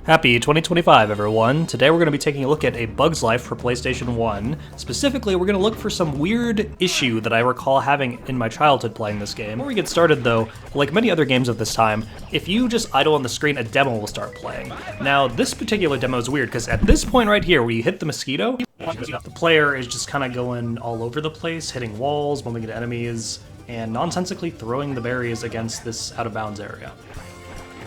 Happy 2025, everyone! Today we're going to be taking a look at A Bug's Life for PlayStation 1. Specifically, we're going to look for some weird issue that I recall having in my childhood playing this game. Before we get started though, like many other games of this time, if you just idle on the screen, a demo will start playing. Now, this particular demo is weird, because at this point right here, where you hit the mosquito, the player is just kind of going all over the place, hitting walls, bumping into enemies, and nonsensically throwing the berries against this out-of-bounds area.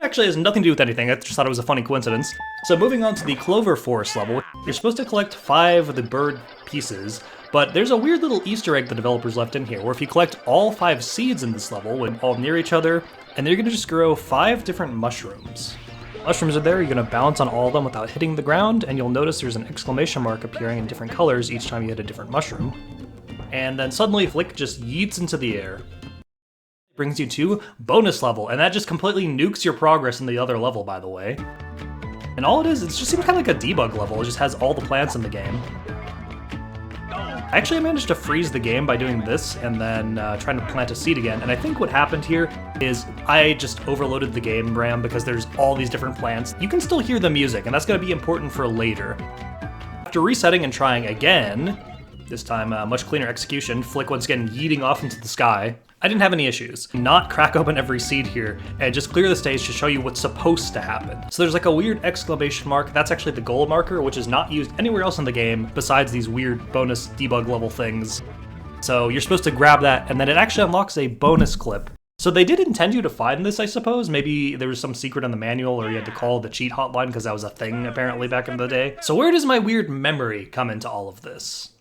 Actually, it has nothing to do with anything, I just thought it was a funny coincidence. So moving on to the Clover Forest level, you're supposed to collect 5 of the bird pieces, but there's a weird little Easter egg the developers left in here, where if you collect all 5 seeds in this level, all near each other, and they're going to just grow 5 different mushrooms. Mushrooms are there, you're going to bounce on all of them without hitting the ground, and you'll notice there's an exclamation mark appearing in different colors each time you hit a different mushroom. And then suddenly Flick just yeets into the air. Brings you to bonus level, and that just completely nukes your progress in the other level, by the way. And all it is, it just seems kind of like a debug level. It just has all the plants in the game. Actually, I managed to freeze the game by doing this and then trying to plant a seed again, and I think what happened here is I just overloaded the game RAM because there's all these different plants. You can still hear the music, and that's going to be important for later. After resetting and trying again, this time much cleaner execution, Flick once again yeeting off into the sky. I didn't have any issues. Not crack open every seed here, and just clear the stage to show you what's supposed to happen. So there's like a weird exclamation mark, that's actually the goal marker, which is not used anywhere else in the game besides these weird bonus debug level things. So you're supposed to grab that, and then it actually unlocks a bonus clip. So they did intend you to find this, I suppose. Maybe there was some secret in the manual, or you had to call the cheat hotline because that was a thing apparently back in the day. So where does my weird memory come into all of this?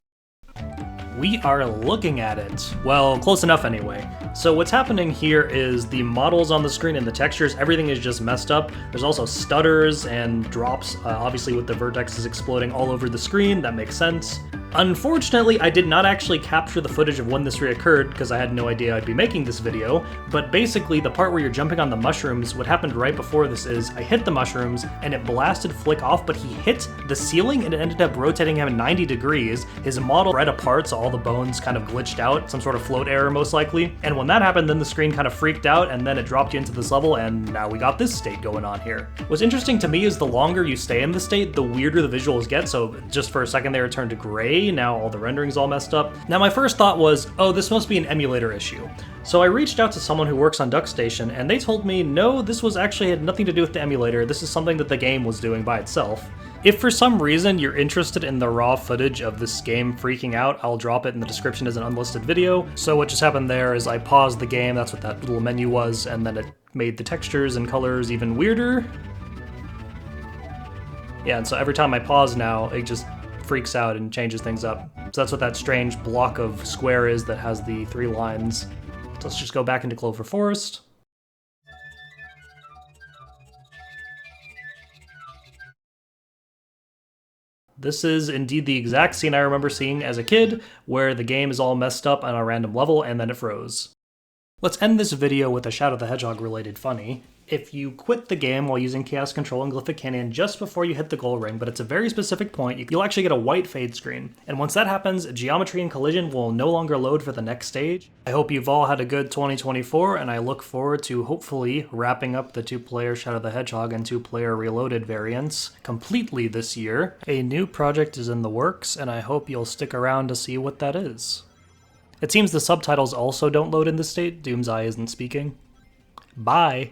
We are looking at it. Well, close enough anyway. So what's happening here is the models on the screen and the textures, everything is just messed up. There's also stutters and drops, obviously with the vertexes exploding all over the screen, that makes sense. Unfortunately, I did not actually capture the footage of when this reoccurred because I had no idea I'd be making this video, but basically the part where you're jumping on the mushrooms, what happened right before this is I hit the mushrooms and it blasted Flick off, but he hit the ceiling and it ended up rotating him 90 degrees. His model spread apart, so all the bones kind of glitched out, some sort of float error most likely, and when that happened then the screen kind of freaked out and then it dropped you into this level and now we got this state going on here. What's interesting to me is the longer you stay in the state, the weirder the visuals get, so just for a second they returned to gray. Now all the rendering's all messed up. Now my first thought was, oh, this must be an emulator issue. So I reached out to someone who works on DuckStation, and they told me, no, this was actually had nothing to do with the emulator, this is something that the game was doing by itself. If for some reason you're interested in the raw footage of this game freaking out, I'll drop it in the description as an unlisted video. So what just happened there is I paused the game, that's what that little menu was, and then it made the textures and colors even weirder. Yeah, and so every time I pause now, it just freaks out and changes things up. So that's what that strange block of square is that has the 3 lines. So let's just go back into Clover Forest. This is indeed the exact scene I remember seeing as a kid, where the game is all messed up on a random level and then it froze. Let's end this video with a Shadow the Hedgehog related funny. If you quit the game while using Chaos Control and Glyphic Canyon just before you hit the goal ring, but it's a very specific point, you'll actually get a white fade screen. And once that happens, Geometry and Collision will no longer load for the next stage. I hope you've all had a good 2024, and I look forward to hopefully wrapping up the 2-player Shadow the Hedgehog and 2-player Reloaded variants completely this year. A new project is in the works, and I hope you'll stick around to see what that is. It seems the subtitles also don't load in this state. Doomseye isn't speaking. Bye!